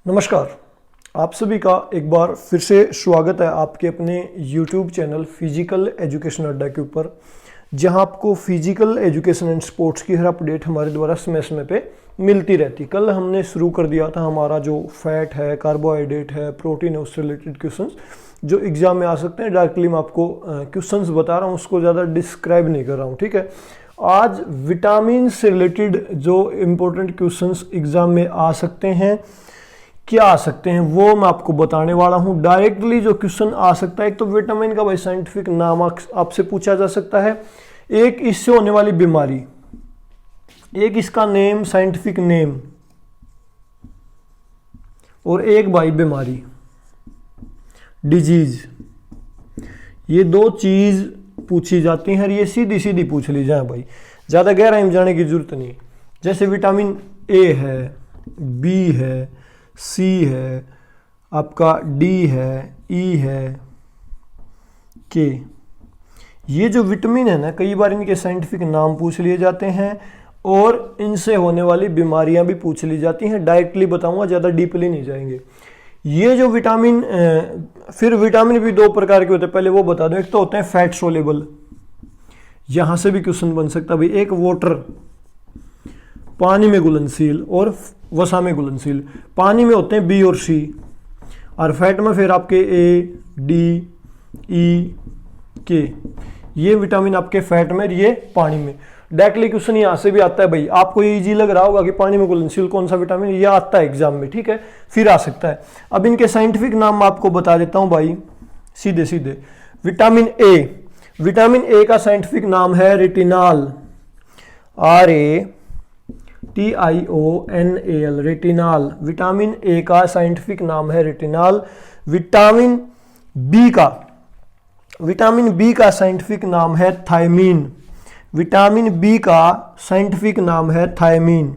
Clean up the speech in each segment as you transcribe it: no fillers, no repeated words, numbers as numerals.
नमस्कार। आप सभी का एक बार फिर से स्वागत है आपके अपने YouTube चैनल फिजिकल एजुकेशन अड्डा के ऊपर, जहां आपको फिजिकल एजुकेशन एंड स्पोर्ट्स की हर अपडेट हमारे द्वारा समय समय पे मिलती रहती। कल हमने शुरू कर दिया था हमारा जो फैट है, कार्बोहाइड्रेट है, प्रोटीन है, उससे रिलेटेड क्वेश्चंस जो एग्जाम में आ सकते हैं। डायरेक्टली मैं आपको क्वेश्चंस बता रहा हूँ, उसको ज़्यादा डिस्क्राइब नहीं कर रहा हूँ, ठीक है। आज विटामिन से रिलेटेड जो इम्पोर्टेंट क्वेश्चंस एग्जाम में आ सकते हैं, क्या आ सकते हैं, वो मैं आपको बताने वाला हूं। डायरेक्टली जो क्वेश्चन आ सकता है, एक तो विटामिन का भाई साइंटिफिक नाम आपसे पूछा जा सकता है, एक इससे होने वाली बीमारी, एक इसका नेम, साइंटिफिक नेम, और एक भाई बीमारी, डिजीज। ये दो चीज पूछी जाती हैं और ये सीधी सीधी पूछ ली जाए भाई, ज्यादा गहराई में जाने की जरूरत नहीं। जैसे विटामिन ए है, बी है, सी है, आपका डी है, ई है, के। ये जो विटामिन है ना, कई बार इनके साइंटिफिक नाम पूछ लिए जाते हैं और इनसे होने वाली बीमारियां भी पूछ ली जाती हैं। डायरेक्टली बताऊंगा, ज़्यादा डीपली नहीं जाएंगे। ये जो विटामिन, फिर विटामिन भी दो प्रकार के होते हैं, पहले वो बता दूं। एक तो होते हैं फैट सोलेबल, यहां से भी क्वेश्चन बन सकता है भाई। एक वाटर, पानी में घुलनशील, और वसा में घुलनशील। पानी में होते हैं बी और सी, और फैट में फिर आपके ए, डी, ई, के। ये विटामिन आपके फैट में, ये पानी में। डायरेक्टली क्वेश्चन यहाँ से भी आता है भाई। आपको ये इजी लग रहा होगा कि पानी में घुलनशील कौन सा विटामिन, ये आता है एग्जाम में, ठीक है। फिर आ सकता है। अब इनके साइंटिफिक नाम मैं आपको बता देता हूं भाई, सीधे सीधे। विटामिन ए, विटामिन ए का साइंटिफिक नाम है retinol, RATIONAL, retinol. Vitamin A का साइंटिफिक नाम है रेटिनॉल। विटामिन बी का साइंटिफिक नाम है थायमीन। विटामिन बी का साइंटिफिक नाम है थायमीन।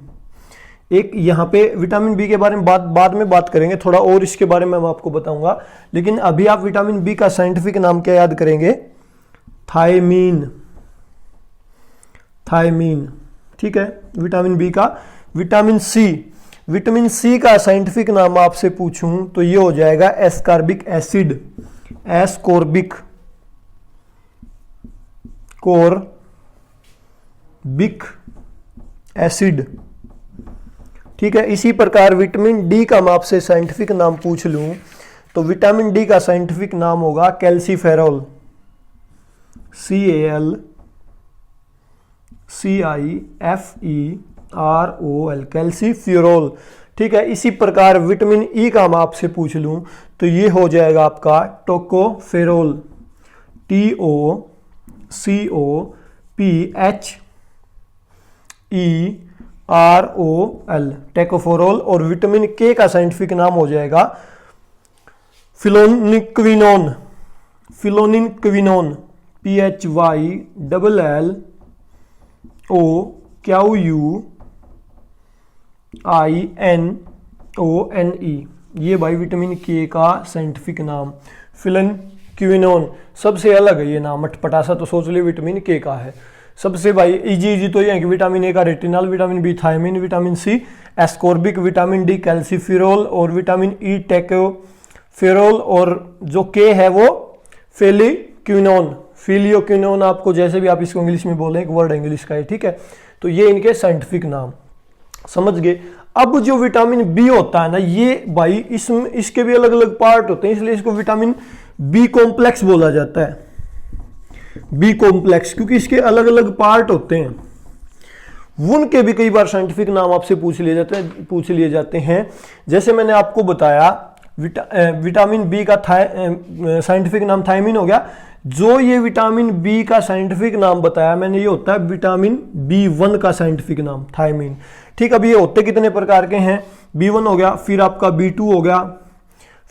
एक यहाँ पे विटामिन बी के बारे में बाद में बात करेंगे, थोड़ा और इसके बारे में मैं आपको बताऊंगा। लेकिन अभी आप विटामिन बी का साइंटिफिक नाम क्या याद करेंगे? थायमीन, थायमीन, ठीक है। विटामिन बी का। विटामिन सी का साइंटिफिक नाम आपसे पूछूं तो ये हो जाएगा एस्कॉर्बिक एसिड, एस्कॉर्बिक एसिड, ठीक है। इसी प्रकार विटामिन डी का मैं आपसे साइंटिफिक नाम पूछ लूं तो विटामिन डी का साइंटिफिक नाम होगा कैल्सीफेरॉल, CALCIFEROL, कैल्सीफेरॉल, ठीक है। इसी प्रकार विटामिन ई का मैं आपसे पूछ लूं तो ये हो जाएगा आपका टोकोफेरॉल, TOCOPHEROL, टेकोफेरॉल। और विटामिन के का साइंटिफिक नाम हो जाएगा फिलोनिक्विनोन, PHYLLOQINONE। ये भाई विटामिन के का साइंटिफिक नाम, फिलोनिक्विनोन। सबसे अलग है ये नाम, अटपटासा तो सोच लिया विटामिन के का है। सबसे भाई इजी तो ये है कि विटामिन ए का retinol, vitamin B thiamine, vitamin C ascorbic, vitamin D calciferol, और विटामिन ई टेकोफेरॉल, और जो के है वो फिलियोक्विनोन। आपको जैसे भी आप इसको इंग्लिश में बोलें, एक वर्ड इंग्लिश का है, ठीक है। तो ये इनके साइंटिफिक नाम, समझ गए। अब जो विटामिन बी होता है ना, ये भाई इसके भी अलग अलग पार्ट होते हैं, इसलिए इसको विटामिन बी कॉम्प्लेक्स बोला जाता है, बी कॉम्प्लेक्स, क्योंकि इसके अलग अलग पार्ट होते हैं। उनके भी कई बार साइंटिफिक नाम आपसे पूछ लिए जाते हैं। जैसे मैंने आपको बताया विटामिन बी का साइंटिफिक नाम थायमीन हो गया। जो ये विटामिन बी का साइंटिफिक नाम बताया मैंने, ये होता है विटामिन B1 का साइंटिफिक नाम थायमीन, ठीक। अब ये होते कितने प्रकार के हैं? B1 हो गया, फिर आपका B2 हो गया,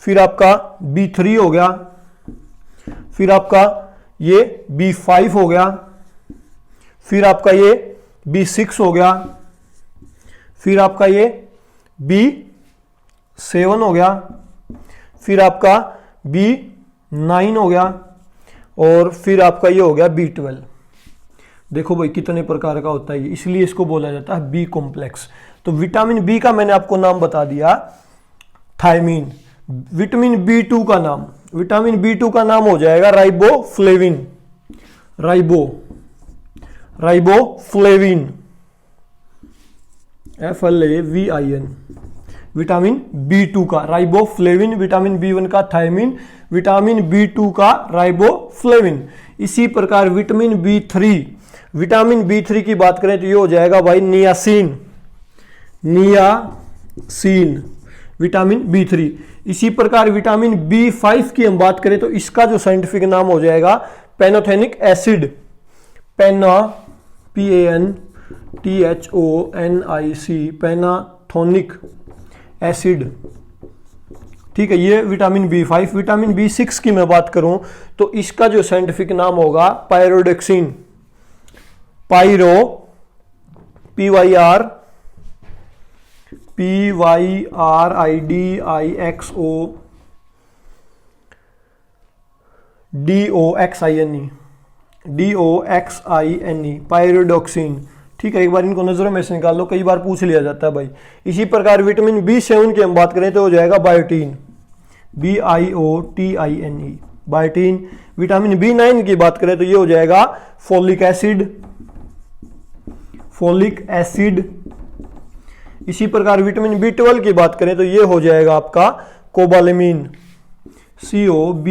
फिर आपका B3 हो गया, फिर आपका ये B5 हो गया, फिर आपका ये B6 हो गया, फिर आपका ये B7 हो गया, फिर आपका B9 हो गया, और फिर आपका ये हो गया B12। देखो भाई कितने प्रकार का होता है ये, इसलिए इसको बोला जाता है बी कॉम्प्लेक्स। तो विटामिन बी का मैंने आपको नाम बता दिया, थायमीन। विटामिन B2 का नाम, विटामिन B2 का नाम हो जाएगा riboflavin, riboflavin, FLAVIN। Vitamin B2 का राइबोफ्लेविन, विटामिन B1 का थायमीन, विटामिन B2 का राइबोफ्लेविन। इसी प्रकार विटामिन B3, विटामिन B3 की बात करें तो ये हो जाएगा भाई नियासिन, नियासिन, विटामिन B3। इसी प्रकार विटामिन B5 की हम बात करें तो इसका जो साइंटिफिक नाम हो जाएगा पैनोथेनिक एसिड, PANTHONIC, पैनाथोनिक एसिड। ठीक है, ये विटामिन B5। विटामिन B6 की मैं बात करूं तो इसका जो साइंटिफिक नाम होगा पायरोडेक्सिन, पायरो, PYRIDIXODOXINE, पायरोडोक्सिन। ठीक है, एक बार इनको नजरों में से निकाल लो, कई बार पूछ लिया जाता है भाई। इसी प्रकार विटामिन B7 की हम बात करें तो हो जाएगा biotin, BIOTINE, biotin. Vitamin B9 की बात करें तो ये हो जाएगा फोलिक एसिड, फोलिक एसिड। इसी प्रकार विटामिन B12 की बात करें तो ये हो जाएगा आपका कोबालामिन, COBALAMIN,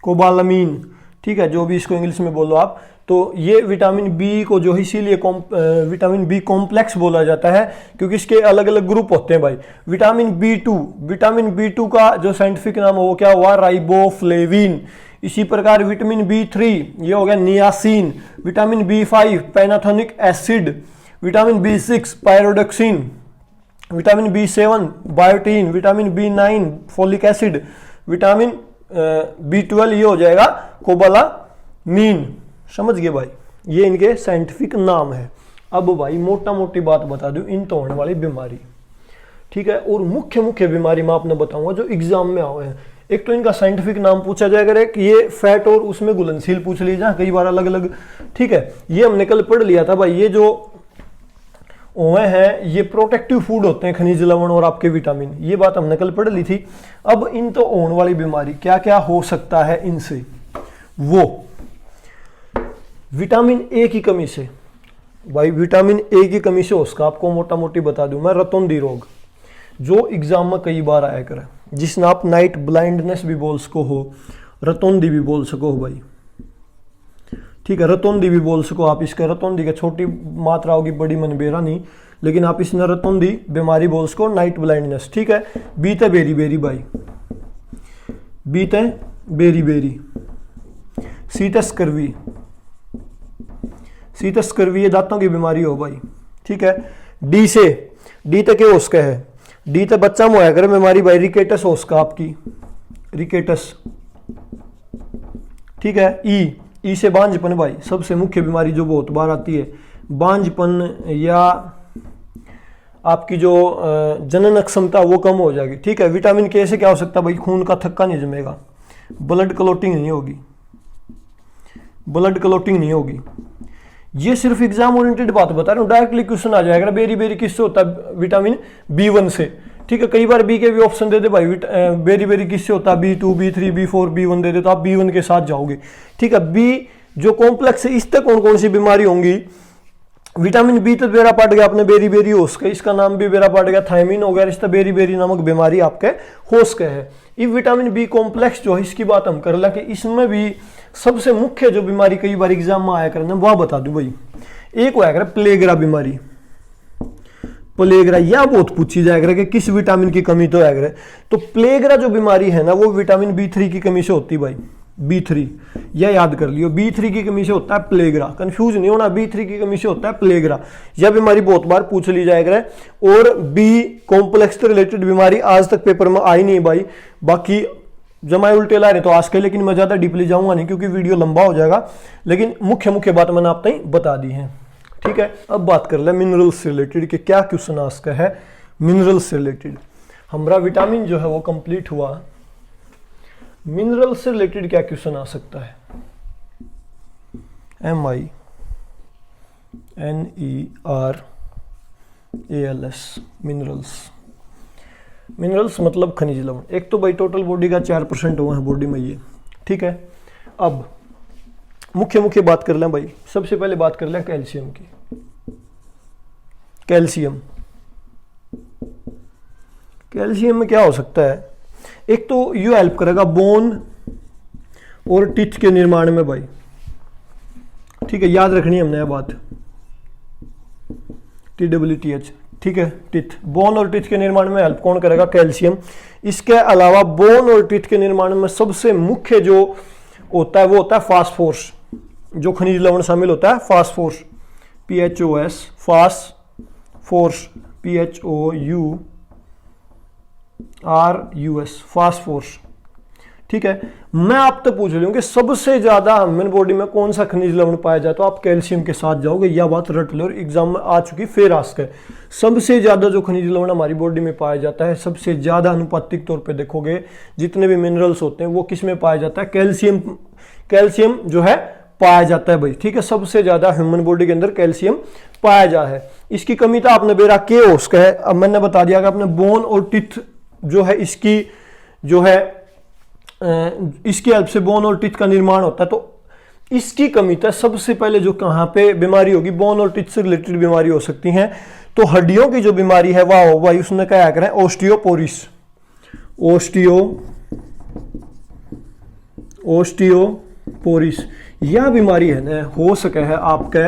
कोबालामीन। ठीक है, जो भी इसको इंग्लिश में बोलो आप। तो ये विटामिन बी को जो इसीलिए विटामिन बी कॉम्प्लेक्स बोला जाता है क्योंकि इसके अलग अलग ग्रुप होते हैं भाई। विटामिन B2 का जो साइंटिफिक नाम है वो क्या हुआ, राइबोफ्लेविन। इसी प्रकार विटामिन B3 ये हो गया niacin, vitamin B5 pantothenic acid, vitamin B6 pyridoxine, vitamin B7 biotin, vitamin B9 folic acid, vitamin B12 ये हो जाएगा कोबालामीन। समझ गए भाई, ये इनके साइंटिफिक नाम है। अब भाई मोटा मोटी बात बता दूं इन तो होने वाली बीमारी। ठीक है, और मुख्य बीमारी मैं आपने बताऊंगा जो एग्जाम में आए हैं। एक तो इनका साइंटिफिक नाम पूछा जाएगा कि ये फैट और उसमें घुलनशील पूछ लीजिए, कई बार अलग अलग। ठीक है, ये हमने कल पढ़ लिया था भाई। ये जो ओवे हैं ये प्रोटेक्टिव फूड होते हैं, खनिज लवण और आपके विटामिन, ये बात हमने कल पढ़ ली थी। अब इन तो होने वाली बीमारी क्या क्या हो सकता है इनसे, वो विटामिन ए की कमी से। भाई विटामिन ए की कमी से उसका आपको मोटा मोटी बता दूं मैं, रतौंधी रोग, जो एग्जाम में कई बार आया करे, जिसने आप नाइट ब्लाइंडनेस भी बोल सको हो, रतौंधी भी बोल सको हो भाई। ठीक है, रतौंधी भी बोल सको आप। इसका रतौंधी का छोटी मात्रा होगी, बड़ी मनबेरा नहीं, लेकिन आप इसने रतौंधी बीमारी बोल सको, नाइट ब्लाइंडनेस। ठीक है, बीते बेरी बेरी भाई, बीते बेरी बेरी, सीटस करवी, सीटस करवी ये दांतों की बीमारी हो भाई। ठीक है, डी तक के उसका है, डी तक बच्चा में होया करे बीमारी भाई, रिकेटस उसका आपकी, रिकेटस। ठीक है, ई से बांझपन भाई, सबसे मुख्य बीमारी जो बहुत बार आती है, बांझपन या आपकी जो जनन क्षमता वो कम हो जाएगी। ठीक है, विटामिन के से क्या हो सकता है भाई, खून का थक्का नहीं जमेगा, ब्लड क्लॉटिंग नहीं होगी, ब्लड क्लॉटिंग नहीं होगी। ये सिर्फ एग्जाम ओरिएंटेड बात बता रहा हूँ, डायरेक्टली क्वेश्चन आ जाएगा बेरी बेरी किससे होता है, विटामिन B1 से। ठीक है, कई बार बी के भी ऑप्शन दे दे भाई, बेरी बेरी किससे होता है, B2 B3 B4 B1 दे दे तो आप B1 के साथ जाओगे। ठीक है, बी जो कॉम्प्लेक्स है इस तक कौन कौन सी बीमारी होंगी, विटामिन बी तो बेरा पड़ गया आपने, बेरी बेरी होश का, इसका नाम भी बेरा पड़ गया, थायमीन हो गया, रिश्ता बेरी बेरी नामक बीमारी आपके होश का है। ये विटामिन बी कॉम्प्लेक्स जो है इसकी बात हम कर ला कि इसमें भी सबसे मुख्य जो बीमारी कई बार एग्जाम में आया करना वह बता दूं भाई। एक होया करे प्लेगरा बीमारी, प्लेगरा या बहुत पूछी जाया करे कि किस विटामिन की कमी तो है। तो प्लेगरा जो बीमारी है ना वो विटामिन B3 की कमी से होती भाई, B3 यह याद कर लियो, B3 की कमी से होता है प्लेगरा, कंफ्यूज नहीं होना, B3 की कमी से होता है प्लेगरा। यह बीमारी बहुत बार पूछ ली जाएगा। और बी कॉम्प्लेक्स से रिलेटेड बीमारी आज तक पेपर में आई नहीं भाई, बाकी जमाए उल्टे ला रहे तो आज के, लेकिन मैं ज्यादा डीपली जाऊंगा नहीं क्योंकि वीडियो लंबा हो जाएगा, लेकिन मुख्य बात मैंने आप तक बता दी है। ठीक है, अब बात कर ले मिनरल से रिलेटेड कि क्या क्वेश्चन आज का है मिनरल से रिलेटेड। हमारा विटामिन जो है वो कंप्लीट हुआ, मिनरल से रिलेटेड क्या क्वेश्चन आ सकता है, MI NERALS, मिनरल्स। मिनरल्स मतलब खनिज लवण। एक तो भाई टोटल बॉडी का 4% हुआ है बॉडी में ये, ठीक है। अब मुख्य बात कर लें भाई, सबसे पहले बात कर लें कैल्शियम की। कैल्शियम में क्या हो सकता है, एक तो ये हेल्प करेगा बोन और टीथ के निर्माण में भाई, ठीक है, याद रखनी है हमने यह बात, TWTH, ठीक है, टीथ, बोन और टीथ के निर्माण में हेल्प कौन करेगा, कैल्शियम। इसके अलावा बोन और टीथ के निर्माण में सबसे मुख्य जो होता है वो होता है फास्फोरस, जो खनिज लवण शामिल होता है phosphorus, PHOS, phosphorus, PHOURUS, phosphorus, ठीक है। मैं आपसे पूछ रही हूँ कि सबसे ज्यादा ह्यूमन बॉडी में कौन सा खनिज लवण पाया जाता है, तो आप कैल्शियम के साथ जाओगे, यह बात रट लो, और एग्जाम में आ चुकी फेर आस्क है। सबसे ज्यादा जो खनिज लवण हमारी बॉडी में पाया जाता है, सबसे ज्यादा अनुपातिक तौर पे देखोगे जितने भी मिनरल्स होते हैं वो किस में पाया जाता है, कैल्शियम जो है पाया जाता है भाई, ठीक है। सबसे ज्यादा ह्यूमन बॉडी के अंदर कैल्शियम पाया जा है। इसकी कमी तो आपने बेरा के उसका है, अब मैंने बता दिया कि आपने बोन और टीथ जो है इसकी जो है इसकी हेल्प से बोन और टीथ का निर्माण होता है, तो इसकी कमी था। सबसे पहले जो कहां पे बीमारी होगी, बोन और टीथ से रिलेटेड बीमारी हो सकती है, तो हड्डियों की जो बीमारी है वह हो भाई, उसने क्या करें, ओस्टियोपोरिस, यह बीमारी है ना, हो सके है आपके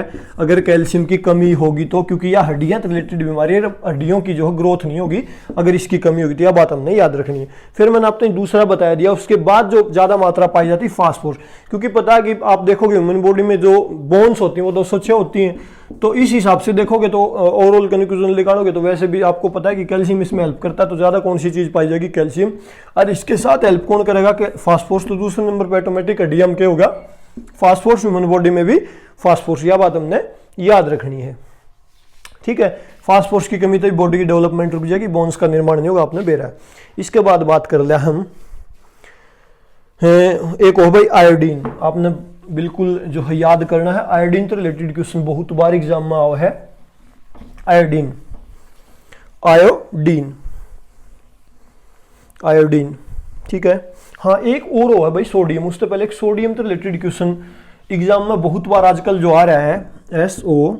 अगर कैल्शियम की कमी होगी तो, क्योंकि यह हड्डियां रिलेटेड बीमारी है, हड्डियों की जो ग्रोथ नहीं होगी अगर इसकी कमी होगी, तो यह बात हमने याद रखनी है। फिर मैंने आपने दूसरा बताया दिया, उसके बाद जो ज्यादा मात्रा पाई जाती है फास्फोरस, क्योंकि पता है कि आप देखोगे ह्यूमन बॉडी में जो बोन्स होती हैं वो 206 होती हैं, तो इस हिसाब से देखोगे तो ओवरऑल कंक्लूजन निकालोगे तो वैसे भी आपको पता है कि कैल्शियम इसमें हेल्प करता है, तो ज्यादा कौन सी चीज पाई जाएगी, कैल्शियम। और इसके साथ हेल्प कौन करेगा, फास्फोरस, तो दूसरे नंबर पर ऑटोमेटिक हड्डियां क्या होगा, फास्फोरस, ह्यूमन बॉडी में भी फास्फोरस, यह बात हमने याद रखनी है, ठीक है। फास्फोरस की कमी तो बॉडी की डेवलपमेंट रुक जाएगी, बोन्स का निर्माण नहीं होगा, आपने बेरा है। इसके बाद बात कर लिया हम एक हो भाई आयोडीन, आपने बिल्कुल जो है याद करना है, आयोडीन तो रिलेटेड क्वेश्चन बहुत बार एग्जाम में आया है। आयोडीन, ठीक है। हाँ, एक और हो है भाई सोडियम, उससे पहले एक सोडियम तो रिलेटेड क्वेश्चन एग्जाम में बहुत बार आजकल जो आ रहा है, SODIUM,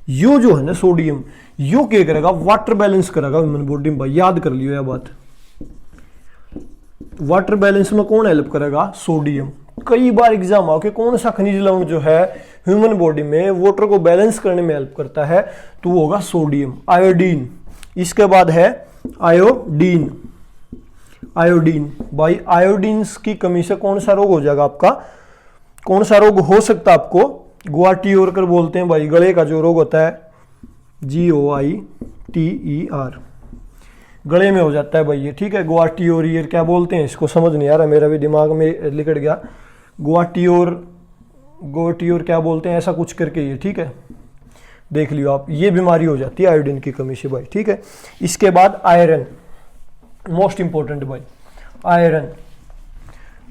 यो जो है ना सोडियम, यो क्या करेगा, वाटर बैलेंस करेगा ह्यूमन बॉडी में भाई, याद कर लियो यह बात। वाटर बैलेंस में कौन हेल्प करेगा, सोडियम। कई बार एग्जाम आओ कि कौन सा खनिज लवण जो है ह्यूमन बॉडी में वाटर को बैलेंस करने में हेल्प करता है, तो वो होगा सोडियम। आयोडीन, इसके बाद है आयोडीन भाई, आयोडीन की कमी से कौन सा रोग हो जाएगा आपका, कौन सा रोग हो सकता है आपको, ग्वाटियोर बोलते हैं भाई, गले का जो रोग होता है, GOITER, गले में हो जाता है भाई ये, ठीक है। ग्वाटियोरियर क्या बोलते हैं इसको, समझ नहीं आ रहा, मेरा भी दिमाग में लिकट गया, ग्वाटियोर क्या बोलते हैं, ऐसा कुछ करके ये, ठीक है, देख लियो आप, ये बीमारी हो जाती है आयोडीन की कमी से भाई, ठीक है। इसके बाद आयरन, मोस्ट इंपॉर्टेंट भाई,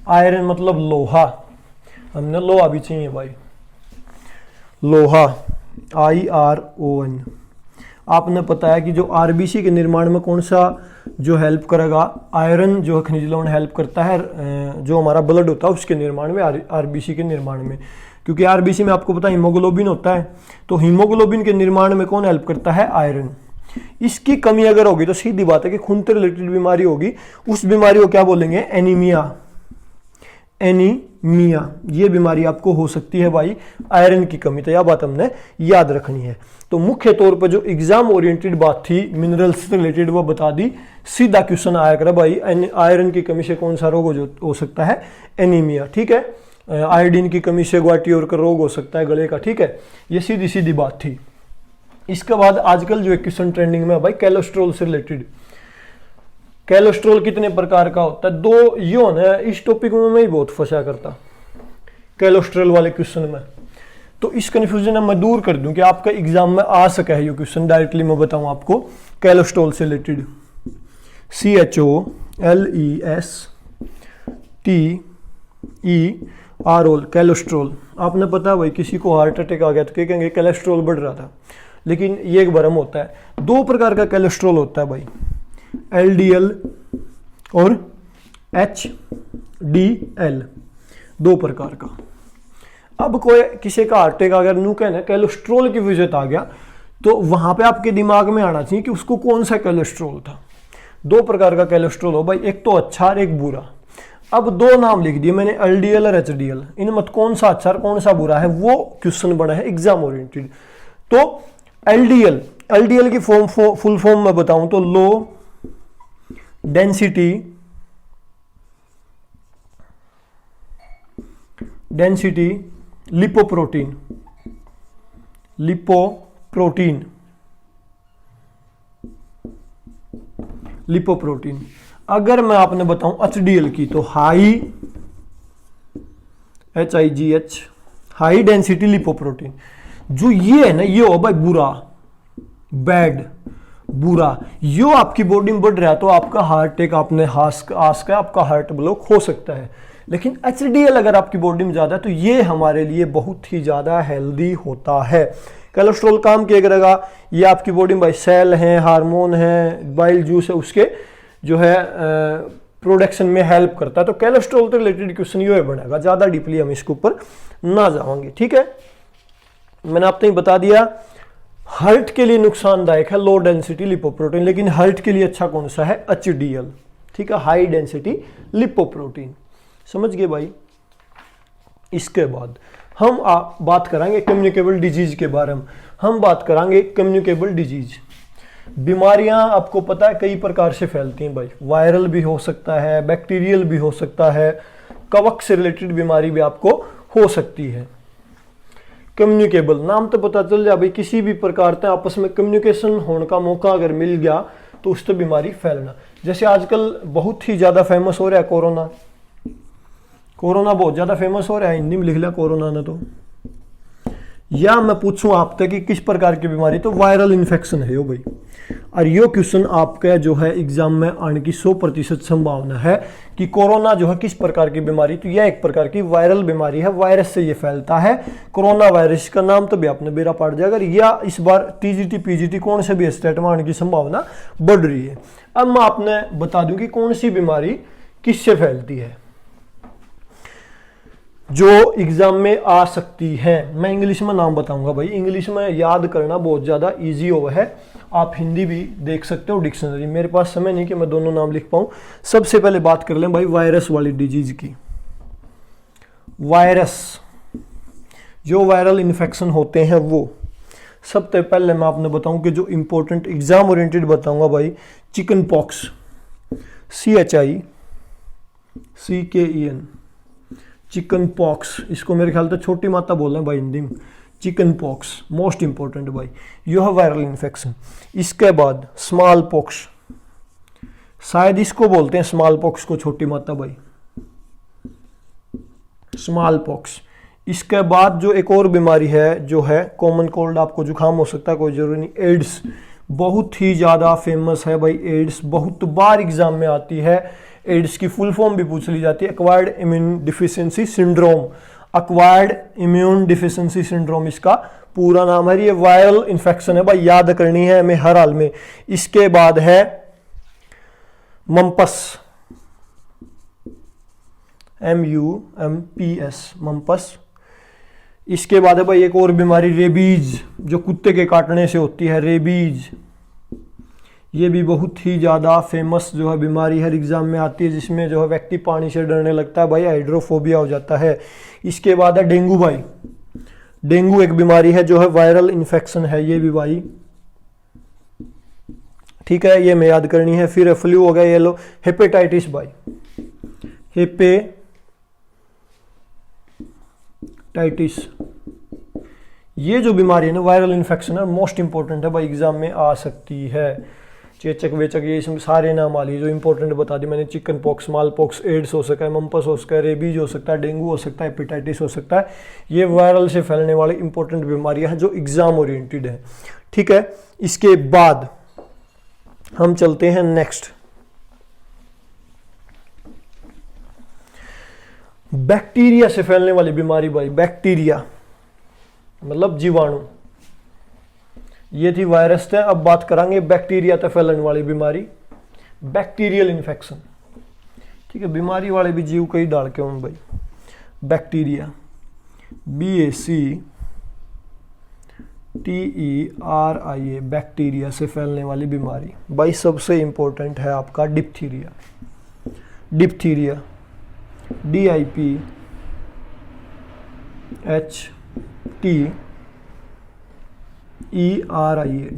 आयरन मतलब लोहा, हमने लोहा भी चाहिए भाई, लोहा, IRON। आपने पता है कि जो आरबीसी के निर्माण में कौन सा जो हेल्प करेगा, आयरन जो खनिज लवण हेल्प करता है, जो हमारा ब्लड होता है उसके निर्माण में, आरबीसी के निर्माण में, क्योंकि आरबीसी में आपको पता है हीमोग्लोबिन होता है, तो हीमोग्लोबिन के निर्माण में कौन हेल्प करता है, आयरन। इसकी कमी अगर होगी तो सीधी बात है कि खून से रिलेटेड बीमारी होगी, उस बीमारी को क्या बोलेंगे, एनीमिया, ये बीमारी आपको हो सकती है भाई, आयरन की कमी, तो यह बात हमने याद रखनी है। तो मुख्य तौर पर जो एग्जाम ओरिएंटेड बात थी मिनरल्स से रिलेटेड वो बता दी, सीधा क्वेश्चन आया कर भाई, आयरन की कमी से कौन सा रोग हो सकता है, एनीमिया, ठीक है। आयोडीन की कमी से ग्वाटियोर का रोग हो सकता है गले का, ठीक है। ये सीधी सीधी बात थी। इसके बाद आजकल जो एक क्वेश्चन ट्रेंडिंग में है भाई, कोलेस्ट्रॉल से रिलेटेड। कोलेस्ट्रॉल कितने प्रकार का होता है, दो ये होना, इस टॉपिक में मैं ही बहुत फंसा करता कोलेस्ट्रॉल वाले क्वेश्चन में, तो इस कंफ्यूजन मैं दूर कर दूं कि आपका एग्जाम में आ सके है ये क्वेश्चन, डायरेक्टली मैं बताऊं आपको कोलेस्ट्रॉल से रिलेटेड। CHOLESTEROL आरोल cholesterol. आपने पता है भाई किसी को हार्ट अटैक आ गया तो क्या कहेंगे, कोलेस्ट्रॉल बढ़ रहा था। लेकिन ये एक भ्रम होता है। दो प्रकार का कोलेस्ट्रॉल होता है भाई, LDL और HDL, दो प्रकार का। अब कोई किसी का हार्ट अटैक अगर न्यू कहना कोलेस्ट्रॉल की वजह से आ गया तो वहां पे आपके दिमाग में आना चाहिए कि उसको कौन सा कोलेस्ट्रॉल था। दो प्रकार का कोलेस्ट्रॉल हो भाई, एक तो अच्छा और एक बुरा। अब दो नाम लिख दिए मैंने, LDL और HDL, इनमें कौन सा अच्छा और कौन सा बुरा है वो क्वेश्चन बना है एग्जाम ओरिएंटेड। तो LDL की फुल फॉर्म में बताऊं तो लो डेंसिटी लिपोप्रोटीन। अगर मैं आपने बताऊं HDL की तो HIGH हाई डेंसिटी लिपोप्रोटीन। जो ये है ना, ये हो भाई बुरा, यो आपकी बॉडी में बढ़ रहा है तो आपका हार्ट अटैक, आपने आपका हार्ट ब्लॉक हो सकता है। लेकिन HDL अगर आपकी बॉडी में ज्यादा है तो ये हमारे लिए बहुत ही ज्यादा हेल्दी होता है। कोलेस्ट्रॉल काम किया करेगा, ये आपकी बॉडी में भाई सेल हैं, हार्मोन है, बाइल जूस है, उसके जो है प्रोडक्शन में हेल्प करता है। तो कोलेस्ट्रॉल से रिलेटेड क्वेश्चन ये बनेगा, ज्यादा डीपली हम इसके ऊपर ना जाएंगे। ठीक है, मैंने आपको बता दिया हार्ट के लिए नुकसानदायक है लो डेंसिटी लिपोप्रोटीन, लेकिन हार्ट के लिए अच्छा कौन सा है, HDL। ठीक है, हाई डेंसिटी लिपोप्रोटीन। समझ गए भाई। इसके बाद हम बात करेंगे कम्युनिकेबल डिजीज के बारे में। हम बात करेंगे कम्युनिकेबल डिजीज। बीमारियां आपको पता है कई प्रकार से फैलती हैं भाई, वायरल भी हो सकता है, बैक्टीरियल भी हो सकता है, कवक से रिलेटेड बीमारी भी आपको हो सकती है। कम्युनिकेबल नाम तो पता चल जाए भाई, किसी भी प्रकार से आपस में कम्युनिकेशन होने का मौका अगर मिल गया तो उससे बीमारी फैलना। जैसे आजकल बहुत ही ज्यादा फेमस हो रहा है कोरोना बहुत ज्यादा फेमस हो रहा है, हिंदी में लिख लिया कोरोना ने तो। या मैं पूछूं आप तक कि किस प्रकार की बीमारी, तो वायरल इन्फेक्शन है यो भाई। और यो क्वेश्चन आपका जो है एग्जाम में आने की 100% संभावना है कि कोरोना जो है किस प्रकार की बीमारी, तो यह एक प्रकार की वायरल बीमारी है, वायरस से ये फैलता है। कोरोना वायरस का नाम तो भी आपने बेरा पाड़ जाएगा। या इस बार TGT PGT कौन से भी स्टेट में आने की संभावना बढ़ रही है। अब मैं आपने बता दूं कि कौन सी बीमारी किससे फैलती है जो एग्जाम में आ सकती है। मैं इंग्लिश में नाम बताऊंगा भाई, इंग्लिश में याद करना बहुत ज़्यादा इजी हुआ है। आप हिंदी भी देख सकते हो डिक्शनरी, मेरे पास समय नहीं कि मैं दोनों नाम लिख पाऊं। सबसे पहले बात कर लें भाई वायरस वाली डिजीज की। वायरस जो वायरल इन्फेक्शन होते हैं वो, सबसे पहले मैं आपने बताऊं कि जो इंपॉर्टेंट एग्जाम ओरिएंटेड बताऊंगा भाई, chicken pox, CHICKEN, chicken pox, इसको मेरे ख्याल से छोटी माता बोल रहे हैं भाई हिंदी में। चिकन पॉक्स मोस्ट इंपॉर्टेंट भाई, यह है वायरल इन्फेक्शन। इसके बाद स्मॉल पॉक्स, शायद इसको बोलते हैं स्मॉल पॉक्स को छोटी माता भाई, स्मॉल पॉक्स। इसके बाद जो एक और बीमारी है जो है कॉमन कोल्ड, आपको जुकाम हो सकता है, कोई जरूरी नहीं। एड्स बहुत ही ज्यादा फेमस है भाई, एड्स बहुत बार एग्जाम में आती है। एड्स की फुल फॉर्म भी पूछ ली जाती है, acquired immune deficiency syndrome. Acquired immune deficiency syndrome इसका पूरा नाम है। ये वायरल इन्फेक्शन है भाई, याद करनी है हमें हर हाल में। इसके बाद है मम्पस, MUMPS, मम्पस। इसके बाद है भाई एक और बीमारी रेबीज, जो कुत्ते के काटने से होती है, रेबीज। ये भी बहुत ही ज़्यादा फेमस जो है बीमारी हर एग्जाम में आती है, जिसमें जो है व्यक्ति पानी से डरने लगता है भाई, हाइड्रोफोबिया हो जाता है। इसके बाद है डेंगू भाई, डेंगू एक बीमारी है जो है वायरल इन्फेक्शन है ये भी भाई, ठीक है, ये मैं याद करनी है। फिर फ्लू हो गया, ये लो हेपेटाइटिस भाई, हेपेटाइटिस। ये जो बीमारी है ना वायरल इन्फेक्शन है, मोस्ट इंपॉर्टेंट है भाई, एग्जाम में आ सकती है। चेचक वेचक ये इसमें सारे नाम आ लिए जो इंपॉर्टेंट बता दिए मैंने। Chicken pox, small pox, AIDS हो सकता है, मम्पस हो सकता है, रेबीज हो सकता है, डेंगू हो सकता है, हेपेटाइटिस हो सकता है। ये वायरल से फैलने वाले इंपॉर्टेंट बीमारियां हैं जो एग्जाम ओरिएंटेड है, ठीक है। इसके बाद हम चलते हैं नेक्स्ट। बैक्टीरिया से फैलने वाली बीमारी भाई, बैक्टीरिया मतलब जीवाणु, ये थी वायरस से। अब बात करेंगे बैक्टीरिया से फैलने वाली बीमारी, बैक्टीरियल इन्फेक्शन। ठीक है, बीमारी वाले भी जीव कई डाल के हूँ भाई। बैक्टीरिया, BACTERIA, बैक्टीरिया से फैलने वाली बीमारी। भाई सबसे इंपॉर्टेंट है आपका डिप्थीरिया, डिप्थीरिया DIPHTERIA,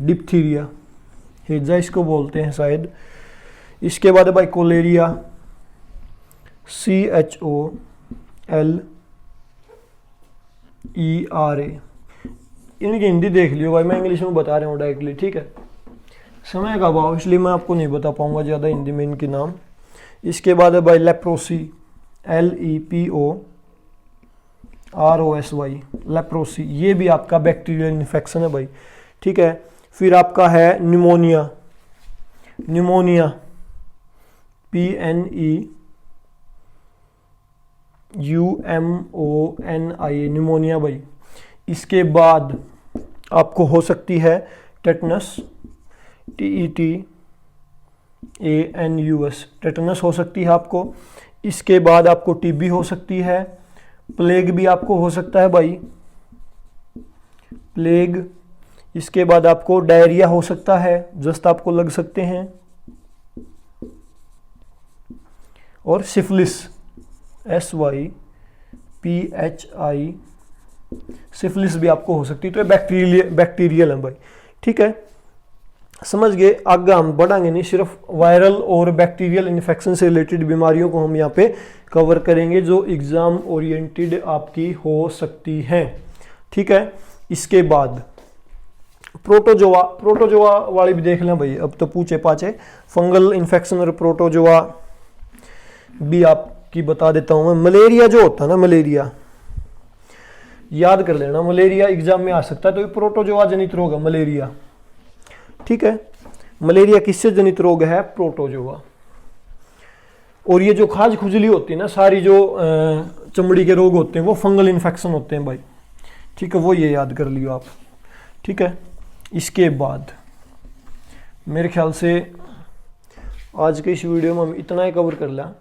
डिप्थीरिया, हेजा इसको बोलते हैं शायद। इसके बाद भाई कोलेरिया, CHOLERA। इनकी हिंदी देख लियो भाई, मैं इंग्लिश में बता रहा हूँ डायरेक्टली। ठीक है, समय का अभाव इसलिए मैं आपको नहीं बता पाऊंगा ज़्यादा हिंदी में इनके नाम। इसके बाद है भाई लेप्रोसी, LEPOROSY, लेप्रोसी, ये भी आपका बैक्टीरियल इन्फेक्शन है भाई। ठीक है, फिर आपका है न्यूमोनिया, न्यूमोनिया PNEUMONIA, न्यूमोनिया भाई। इसके बाद आपको हो सकती है टेटनस, TETANUS, टेटनस हो सकती है आपको। इसके बाद आपको टीबी हो सकती है, प्लेग भी आपको हो सकता है भाई, प्लेग। इसके बाद आपको डायरिया हो सकता है, जस्ट आपको लग सकते हैं। और सिफिलिस, SYPHI, सिफिलिस भी आपको हो सकती है। तो ये बैक्टीरियल है भाई। ठीक है, समझ गए। आगे हम बढ़ाएंगे नहीं, सिर्फ वायरल और बैक्टीरियल इन्फेक्शन से रिलेटेड बीमारियों को हम यहाँ पे कवर करेंगे जो एग्जाम ओरिएंटेड आपकी हो सकती हैं। ठीक है, इसके बाद प्रोटोजोआ, प्रोटोजोआ वाली भी देख लें भाई। अब तो पूछे पाछे फंगल इन्फेक्शन और प्रोटोजोआ भी आपकी बता देता हूं मैं। मलेरिया जो होता है ना, मलेरिया याद कर लेना, मलेरिया एग्जाम में आ सकता है। तो ये प्रोटोजोआ जनित रोग है मलेरिया। ठीक है, मलेरिया किससे जनित रोग है? प्रोटोजोआ। और ये जो खाज खुजली होती है ना, सारी जो चमड़ी के रोग होते हैं वो फंगल इन्फेक्शन होते हैं भाई। ठीक है, वो ये याद कर लियो आप। ठीक है, इसके बाद मेरे ख्याल से आज के इस वीडियो में हम इतना ही कवर कर लिया,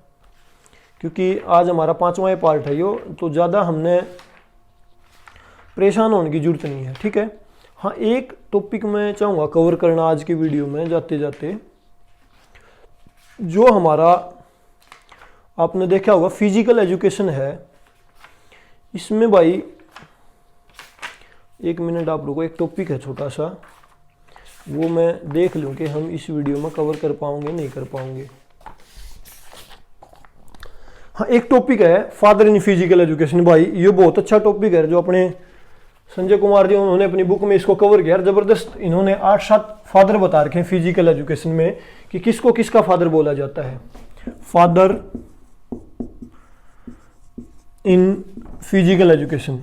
क्योंकि आज हमारा 5वां पार्ट है यो, तो ज़्यादा हमने परेशान होने की जरूरत नहीं है। ठीक है, हाँ एक टॉपिक मैं चाहूँगा कवर करना आज की वीडियो में जाते जाते, जो हमारा आपने देखा होगा फिजिकल एजुकेशन है। इसमें भाई एक मिनट आप रुको, एक टॉपिक है छोटा सा, वो मैं देख लूँ कि हम इस वीडियो में कवर कर पाओगे नहीं कर पाओगे। हाँ एक टॉपिक है फादर इन फिजिकल एजुकेशन। भाई ये बहुत अच्छा टॉपिक है जो अपने संजय कुमार जी उन्होंने अपनी बुक में इसको कवर किया। जबरदस्त इन्होंने 8-7 फादर बता रखे हैं फिजिकल एजुकेशन में कि किसको किसका फादर बोला जाता है। Father in physical education.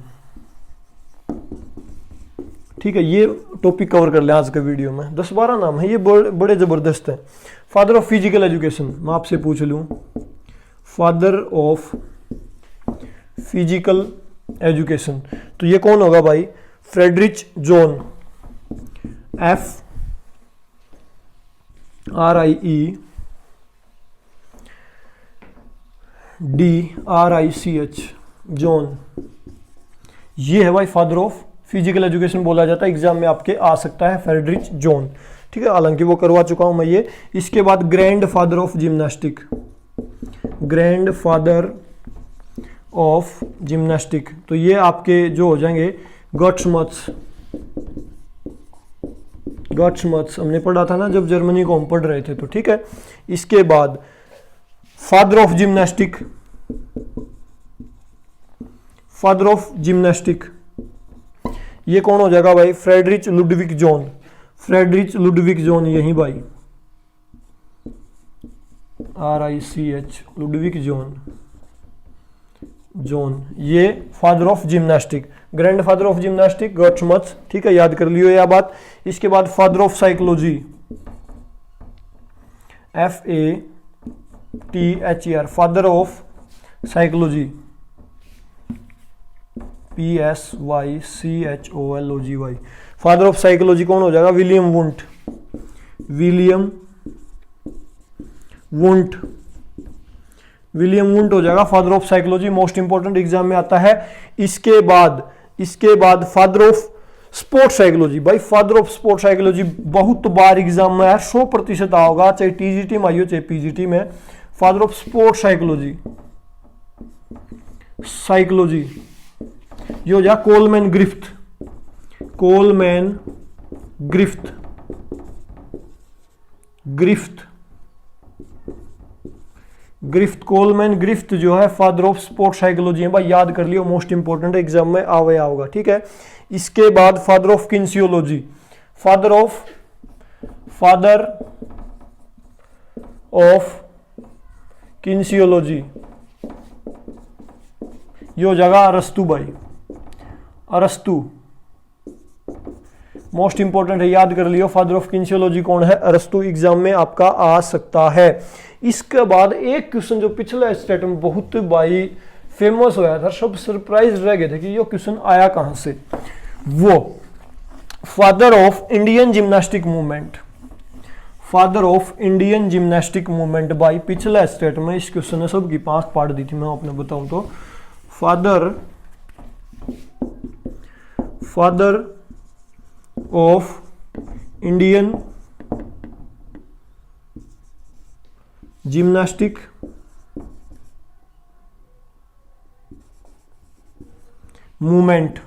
ठीक है, ये टॉपिक कवर कर लें आज के वीडियो में। 10-12 नाम है, ये बड़े जबरदस्त है। फादर ऑफ फिजिकल एजुकेशन, मैं आपसे पूछ लूं, फादर ऑफ फिजिकल एजुकेशन तो ये कौन होगा भाई? Friedrich John, FRIEDRICH, John. ये है भाई फादर ऑफ फिजिकल एजुकेशन बोला जाता है, एग्जाम में आपके आ सकता है फ्रेडरिच जॉन। ठीक है, हालांकि वो करवा चुका हूं मैं ये। इसके बाद grand father of gymnastic, grand father of gymnastic तो ये आपके जो हो जाएंगे गॉट्समत्स। गॉट्समत्स हमने पढ़ा था ना जब जर्मनी को हम पढ़ रहे थे, तो ठीक है। इसके बाद father of gymnastic, father of gymnastic ये कौन हो जाएगा भाई? Friedrich Ludwig Jahn, Friedrich Ludwig Jahn यही भाई, RICH, लुडविग जॉन, जॉन ये father of gymnastic, grand father of gymnastic GutsMuths. ठीक है, याद कर लियो यह बात। इसके बाद father of psychology, FATHER, father of psychology PSYCHOLOGY। Father of psychology कौन हो जाएगा? William Wundt. विलियम वुंट हो जाएगा father of psychology, most important exam में आता है। इसके बाद फादर ऑफ स्पोर्ट्स साइकोलॉजी। भाई फादर ऑफ स्पोर्ट्स साइकोलॉजी बहुत बार एग्जाम में है, 100% आओगा, चाहे टीजीटी में आइयो चाहे पीजीटी में। फादर ऑफ स्पोर्ट्स साइकोलॉजी ये हो जाएगा कोलमैन ग्रिफ्थ। कोलमैन ग्रिफ्थ जो है फादर ऑफ स्पोर्ट्स साइकोलॉजी है भाई, याद कर लियो, मोस्ट इंपॉर्टेंट एग्जाम में आवे होगा, ठीक है। इसके बाद फादर ऑफ किन्सियोलॉजी। फादर ऑफ किन्सियोलॉजी ये हो जाएगा अरस्तु भाई, अरस्तु मोस्ट इंपॉर्टेंट है, याद कर लियो। फादर ऑफ किन्सियोलॉजी कौन है? अरस्तु, एग्जाम में आपका आ सकता है। इसके बाद एक क्वेश्चन जो पिछले स्टेट में बहुत भाई फेमस होया था, सब सरप्राइज रह गए थे कि ये क्वेश्चन आया कहां से। वो father of Indian gymnastic movement. Father of Indian gymnastic movement भाई पिछले स्टेट में इस क्वेश्चन ने सबकी 5 पार्ट दी थी, मैं आपने बताऊं तो। Father of Indian gymnastic movement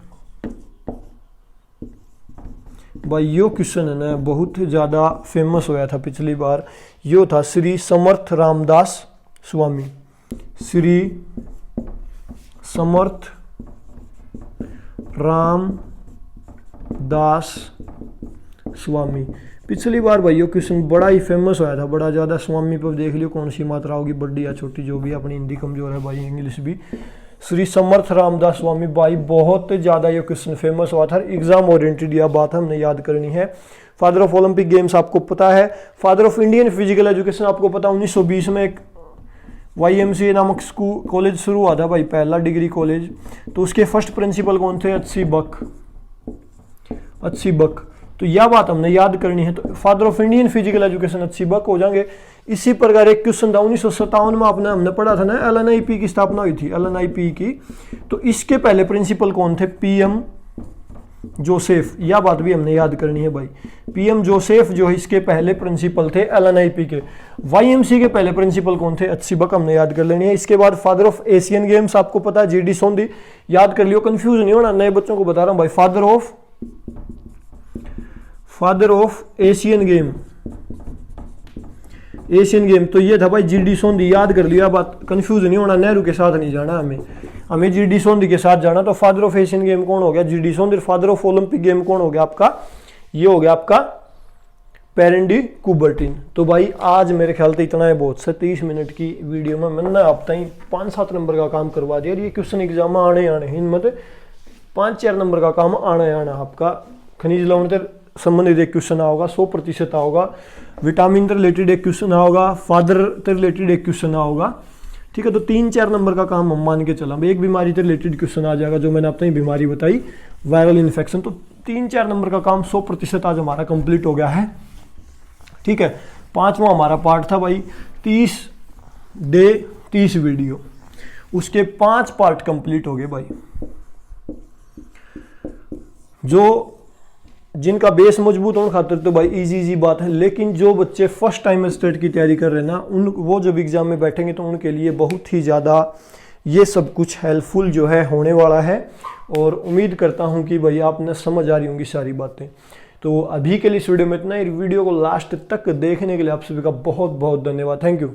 भाई यो क्वेश्चन है ना बहुत ज्यादा फेमस होया था पिछली बार। यो था श्री समर्थ रामदास स्वामी। श्री समर्थ रामदास स्वामी। पिछली बार भाई यो क्वेश्चन बड़ा ही फेमस होया था, बड़ा ज्यादा। स्वामी पर देख लियो कौन सी मात्रा होगी, बड़ी या छोटी, जो भी। अपनी हिंदी कमजोर है भाई, इंग्लिश भी। श्री समर्थ रामदास स्वामी भाई बहुत ज्यादा ये क्वेश्चन फेमस हुआ था, एग्जाम ओरिएंटेड यह बात हमने याद करनी है। फादर ऑफ ओलंपिक गेम्स आपको पता है। Father of Indian physical education आपको पता, 1920 में एक YMCA नामक स्कूल कॉलेज शुरू हुआ था भाई, पहला डिग्री कॉलेज। तो उसके फर्स्ट प्रिंसिपल कौन थे? अच्छी बक। तो यह बात हमने याद करनी है। तो father of Indian physical education अच्छी बक हो जाएंगे। इसी प्रकार एक क्वेश्चन था 1957 में हमने पढ़ा था ना, LNIP की स्थापना हुई थी, LNIP की। तो इसके पहले प्रिंसिपल कौन थे? PM Joseph. यह बात भी हमने याद करनी है भाई। PM जोसेफ जो है इसके पहले प्रिंसिपल थे LNIP के। YMCA के पहले प्रिंसिपल कौन थे? अच्छी बक हमने याद कर लेनी है। इसके बाद फादर ऑफ एशियन गेम्स आपको पता है, GD सोंधी। याद कर लियो, कंफ्यूज नहीं होना, नए बच्चों को बता रहा हूं भाई। फादर ऑफ एशियन गेम तो ये था भाई GD सोंधी। याद कर लिया बात, कंफ्यूज नहीं होना, नेहरू के साथ नहीं जाना हमें GD सोंधी के साथ जाना। तो फादर ऑफ एशियन गेम कौन हो गया? GD Sondhi. Father of Olympic game कौन हो गया आपका? ये हो गया आपका पेरेंडी कुबर्टिन। तो भाई आज मेरे ख्याल से इतना है बहुत से। 30 मिनट की वीडियो में मैंने आप तक 5-7 नंबर का काम करवा दिया। ये क्वेश्चन एग्जाम में आने हिम्मत 5-4 नंबर का काम आना आपका। खनिज लवण से संबंधित एक क्वेश्चन आओगा, 100% आओगा। विटामिन से रिलेटेड एक क्वेश्चन आओगा, फादर से रिलेटेड एक क्वेश्चन आओगा, ठीक है। तो 3-4 नंबर का काम हम मान के चला। एक बीमारी से रिलेटेड क्वेश्चन आ जाएगा, जो मैंने आपको बीमारी बताई, वायरल इन्फेक्शन। तो 3-4 नंबर का काम 100% आज हमारा कंप्लीट हो गया है, ठीक है। 5वां हमारा पार्ट था भाई 30 डे 30 वीडियो, उसके 5 पार्ट कंप्लीट हो गए भाई। जो जिनका बेस मजबूत होने खातिर तो भाई इजी बात है, लेकिन जो बच्चे फर्स्ट टाइम स्टेट की तैयारी कर रहे हैं ना, वो जब एग्जाम में बैठेंगे तो उनके लिए बहुत ही ज़्यादा ये सब कुछ हेल्पफुल जो है होने वाला है। और उम्मीद करता हूं कि भाई आपने समझ आ रही होंगी सारी बातें। तो अभी के लिए इस वीडियो में इतना ही। वीडियो को लास्ट तक देखने के लिए आप सभी का बहुत बहुत धन्यवाद। Thank you.